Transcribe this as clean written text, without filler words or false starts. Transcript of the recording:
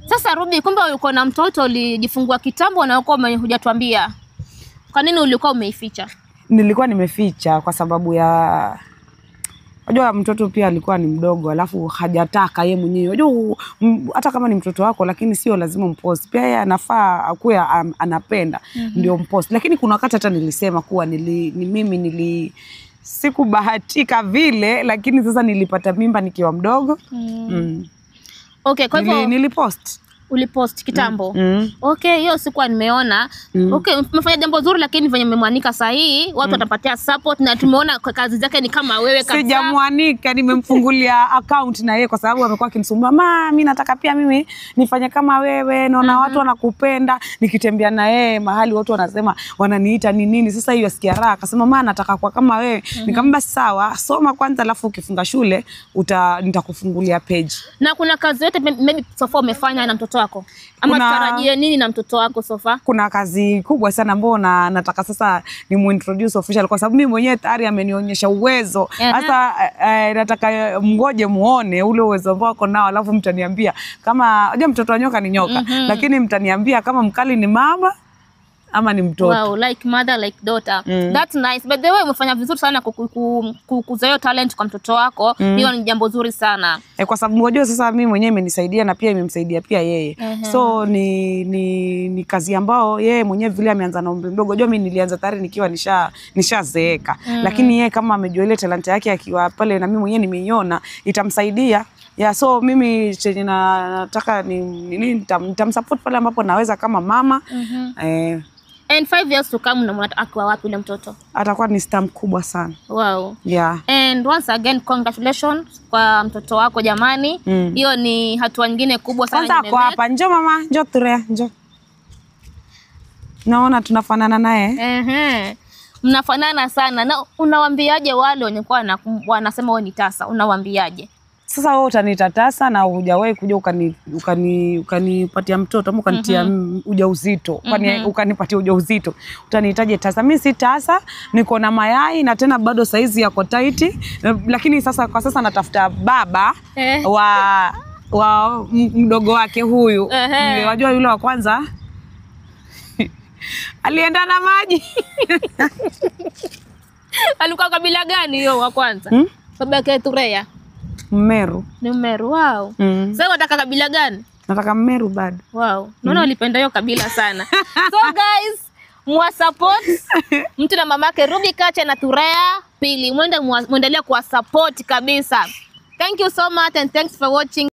Sasa Ruby, kumbe uko na mtoto ulijifungua kitambo na uko hujatuambia. Kwa nini ulikuwa umeificha? Nilikuwa nimeficha kwa sababu ya unajua mtoto pia alikuwa ni mdogo, alafu hajataka yeye mwenyewe. Unajua hata kama ni mtoto wako lakini sio lazima mpost. Pia yeye anafaa akuwe anapenda ndio mpost. Lakini kuna wakati hata nilisema kuwa mimi sikubahatika vile, lakini sasa nilipata mimba nikiwa mdogo. Okay, kwa hivyo nilipost. Ulipost kitambo. Okay, hiyo sikuwa nimeona. Okay, umefanya jambo zuri, lakini venye umemwanika sahihi, watu watapatia support na tumeona kazi zake ni kama wewe kabisa. Sijamwanika, nimemfungulia account na yeye kwa sababu amekuwa akinisumbua, "Mama, mimi nataka pia mimi nifanye kama wewe, naona watu wanakupenda." Nikitembea na yeye mahali watu wanasema wananiita ni nini. Sasa hiyo asikia raha, akasema, "Mama, nataka kwa kama wewe." Nikamwambia sawa, soma kwanza alafu ukifunga shule nitakufungulia page. Na kuna kazi yote maybe Sofa umefanya na mtoto wako? Ama tarajie nini na mtoto wako Sofa? Kuna kazi kubwa sana ambayo nataka sasa nimuintroduce official kwa sababu mimi mwenyewe tayari amenionyesha uwezo. Sasa nataka mngoje muone ule uwezo wako nao, alafu mtaniambia kama mtoto wa nyoka ni nyoka, lakini mtaniambia kama mkali ni mama ama ni mtoto. Wow, like mother like daughter. That's nice. But the way umefanya vizuri sana kukuza hiyo talent kwa mtoto wako, hiyo ni jambo zuri sana. Kwa sababu unajua sasa mimi mwenyewe imenisaidia na pia imemsaidia pia yeye. So ni kazi ambao yeye mwenyewe vile ameanza na umri mdogo. Unajua mimi nilianza tayari nikiwa nishazeeka. Lakini yeye kama amejua ile talent yake akiwa pale na mimi mwenyewe nimeiona, itamsaidia. So mimi chenye nataka nitamsupport pale ambapo naweza kama mama. And 5 years to come unamwona akiwa wapi ule mtoto? Atakuwa ni star mkubwa sana. Wow. Yeah. And once again congratulations kwa mtoto wako jamani. Hiyo ni hatua nyingine kubwa sana. Kwanza kwa hapa, njoo mama, njoo Turea, njoo. Naona tunafanana naye. Mnafanana sana. Na unawaambiaje wale wenye wanasema wewe ni tasa? Unawaambiaje? Sasa wewe utaniita tasa na hujawahi kuja ukanipatia mtoto ama ukanitia ujauzito. Ukanipatia ujauzito. Utaniitaje tasa? Mimi si tasa, niko na mayai na tena bado saizi yako tight. Lakini sasa kwa sasa natafuta baba wa mdogo wake huyu. Unajua yule wa kwanza alienda na maji. Alikuwa kabila gani hiyo wa kwanza? Baba yake Turea. Mmeru. Ni Mmeru, wow. Sasa unataka kabila gani? Nataka Mmeru bado. Wow. Naona walipenda hiyo kabila sana. So guys, mwa support mtu na mamake Ruby Kache na Turea Pili. Muendelee kuwa support kabisa. Thank you so much and thanks for watching.